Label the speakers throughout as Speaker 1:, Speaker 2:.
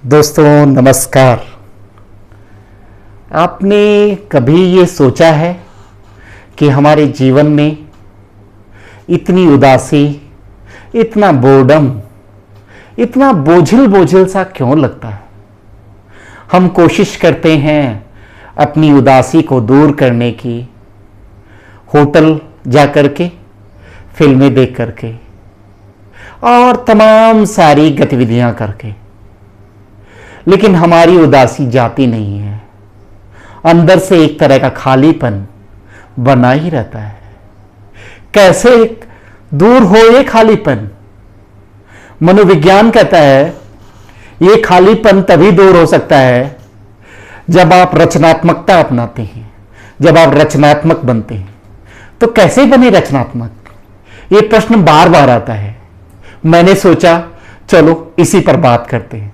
Speaker 1: दोस्तों नमस्कार। आपने कभी ये सोचा है कि हमारे जीवन में इतनी उदासी, इतना बोर्डम, इतना बोझिल बोझिल सा क्यों लगता है? हम कोशिश करते हैं अपनी उदासी को दूर करने की, होटल जा करके, फिल्में देख करके और तमाम सारी गतिविधियां करके, लेकिन हमारी उदासी जाती नहीं है। अंदर से एक तरह का खालीपन बना ही रहता है। कैसे दूर हो ये खालीपन? मनोविज्ञान कहता है ये खालीपन तभी दूर हो सकता है जब आप रचनात्मकता अपनाते हैं, जब आप रचनात्मक बनते हैं। तो कैसे बने रचनात्मक? ये प्रश्न बार बार आता है। मैंने सोचा चलो इसी पर बात करते हैं।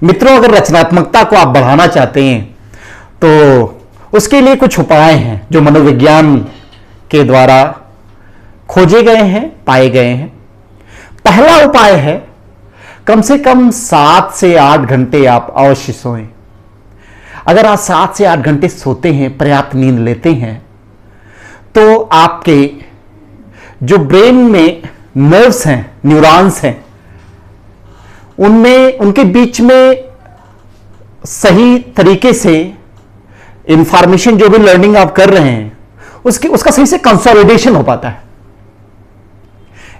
Speaker 1: मित्रों, अगर रचनात्मकता को आप बढ़ाना चाहते हैं तो उसके लिए कुछ उपाय हैं जो मनोविज्ञान के द्वारा खोजे गए हैं, पाए गए हैं। पहला उपाय है कम से कम 7 से 8 घंटे आप अवश्य सोएं। अगर आप 7 से 8 घंटे सोते हैं, पर्याप्त नींद लेते हैं, तो आपके जो ब्रेन में नर्व्स हैं, न्यूरॉन्स हैं, उनमें उनके बीच में सही तरीके से इंफॉर्मेशन, जो भी लर्निंग आप कर रहे हैं, उसका सही से कंसोलिडेशन हो पाता है।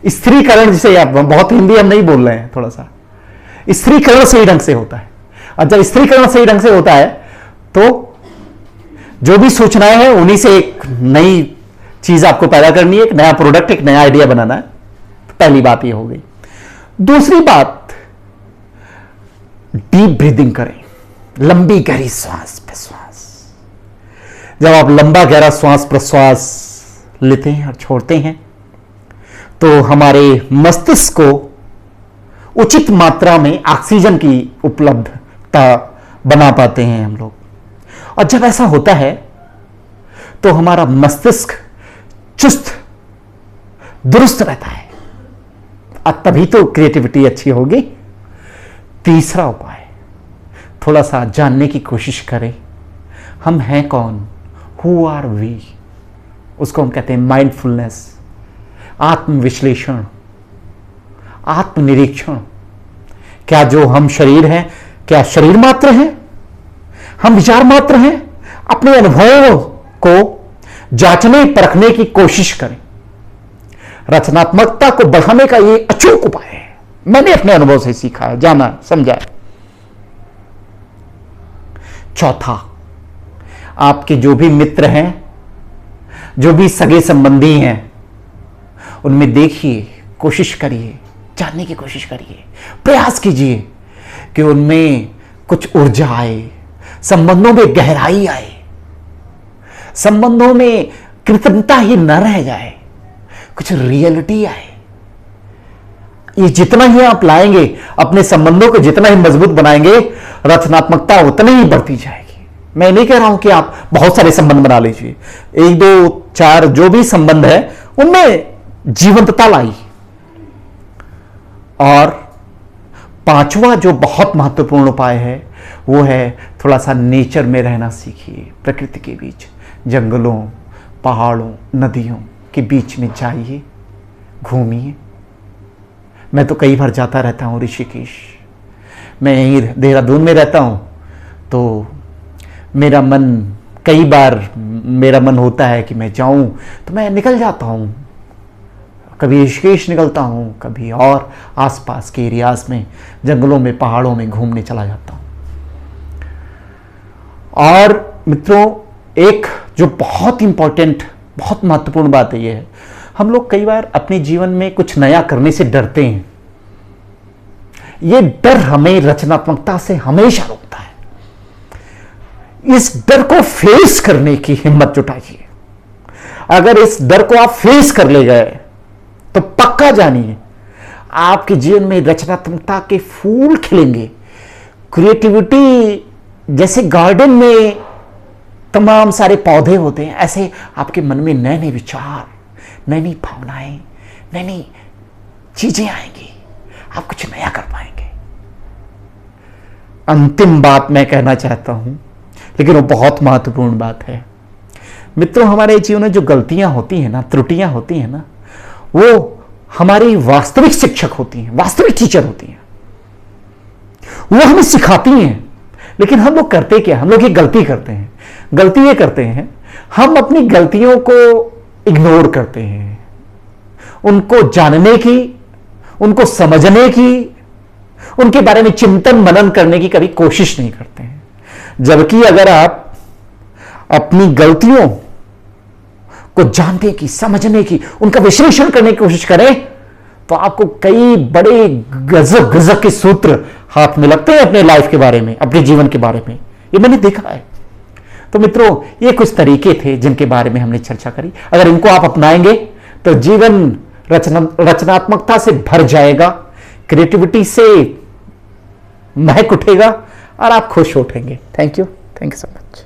Speaker 1: स्त्रीकरण, जिसे आप, बहुत हिंदी हम नहीं बोल रहे हैं, थोड़ा सा स्त्रीकरण सही ढंग से होता है। और जब स्त्रीकरण सही ढंग से होता है तो जो भी सूचनाएं हैं उन्हीं से एक नई चीज आपको पैदा करनी है, एक नया प्रोडक्ट, एक नया आइडिया बनाना है। तो पहली बात ये हो गई। दूसरी बात, डीप ब्रीदिंग करें, लंबी गहरी श्वास प्रश्वास। जब आप लंबा गहरा श्वास प्रश्वास लेते हैं और छोड़ते हैं तो हमारे मस्तिष्क को उचित मात्रा में ऑक्सीजन की उपलब्धता बना पाते हैं हम लोग। और जब ऐसा होता है तो हमारा मस्तिष्क चुस्त दुरुस्त रहता है और तभी तो क्रिएटिविटी अच्छी होगी। तीसरा उपाय, थोड़ा सा जानने की कोशिश करें, हम हैं कौन, हु आर वी। उसको हम कहते हैं माइंडफुलनेस, आत्मविश्लेषण, आत्मनिरीक्षण। क्या जो हम शरीर हैं, क्या शरीर मात्र हैं? हम विचार मात्र हैं? अपने अनुभवों को जांचने परखने की कोशिश करें। रचनात्मकता को बढ़ाने का ये अचूक उपाय है। मैंने अपने अनुभव से सीखा है, जाना, समझा है। चौथा, आपके जो भी मित्र हैं, जो भी सगे संबंधी हैं, उनमें देखिए, कोशिश करिए, जानने की कोशिश करिए, प्रयास कीजिए कि उनमें कुछ ऊर्जा आए, संबंधों में गहराई आए, संबंधों में कृत्रिमता ही न रह जाए, कुछ रियलिटी आए। ये जितना ही आप लाएंगे, अपने संबंधों को जितना ही मजबूत बनाएंगे, रचनात्मकता उतनी ही बढ़ती जाएगी। मैं नहीं कह रहा हूं कि आप बहुत सारे संबंध बना लीजिए, 1 2 4 जो भी संबंध है उनमें जीवंतता लाई। और पांचवा जो बहुत महत्वपूर्ण उपाय है वो है थोड़ा सा नेचर में रहना सीखिए। प्रकृति के बीच, जंगलों, पहाड़ों, नदियों के बीच में जाइए, घूमिए। मैं तो कई बार जाता रहता हूँ ऋषिकेश। मैं यहीं देहरादून में रहता हूँ तो कई बार मेरा मन होता है कि मैं जाऊँ तो मैं निकल जाता हूँ। कभी ऋषिकेश निकलता हूँ, कभी और आसपास के एरियाज में, जंगलों में, पहाड़ों में घूमने चला जाता हूँ। और मित्रों, एक जो बहुत इंपॉर्टेंट, बहुत महत्वपूर्ण बात है, ये है, हम लोग कई बार अपने जीवन में कुछ नया करने से डरते हैं। ये डर हमें रचनात्मकता से हमेशा रोकता है। इस डर को फेस करने की हिम्मत जुटाइए। अगर इस डर को आप फेस कर ले गए तो पक्का जानिए आपके जीवन में रचनात्मकता के फूल खिलेंगे। क्रिएटिविटी, जैसे गार्डन में तमाम सारे पौधे होते हैं, ऐसे आपके मन में नए नए विचार, नई नई भावनाएं, नई नई चीजें आएंगी। आप कुछ नया कर पाएंगे। अंतिम बात मैं कहना चाहता हूं, लेकिन वो बहुत महत्वपूर्ण बात है। मित्रों, हमारे जीवन में जो गलतियां होती हैं ना, त्रुटियां होती हैं ना, वो हमारी वास्तविक शिक्षक होती हैं, वास्तविक टीचर होती हैं। वो हमें सिखाती हैं। लेकिन हम लोग करते क्या, हम लोग ये गलती करते हैं। गलती ये करते हैं, हम अपनी गलतियों को इग्नोर करते हैं, उनको जानने की, उनको समझने की, उनके बारे में चिंतन मनन करने की कभी कोशिश नहीं करते हैं। जबकि अगर आप अपनी गलतियों को जानने की, समझने की, उनका विश्लेषण करने की कोशिश करें, तो आपको कई बड़े गजब गजब के सूत्र हाथ में लगते हैं अपने लाइफ के बारे में, अपने जीवन के बारे में। ये मैंने देखा है। तो मित्रों, ये कुछ तरीके थे जिनके बारे में हमने चर्चा करी। अगर इनको आप अपनाएंगे तो जीवन रचनात्मकता से भर जाएगा, क्रिएटिविटी से महक उठेगा और आप खुश उठेंगे। Thank you so much.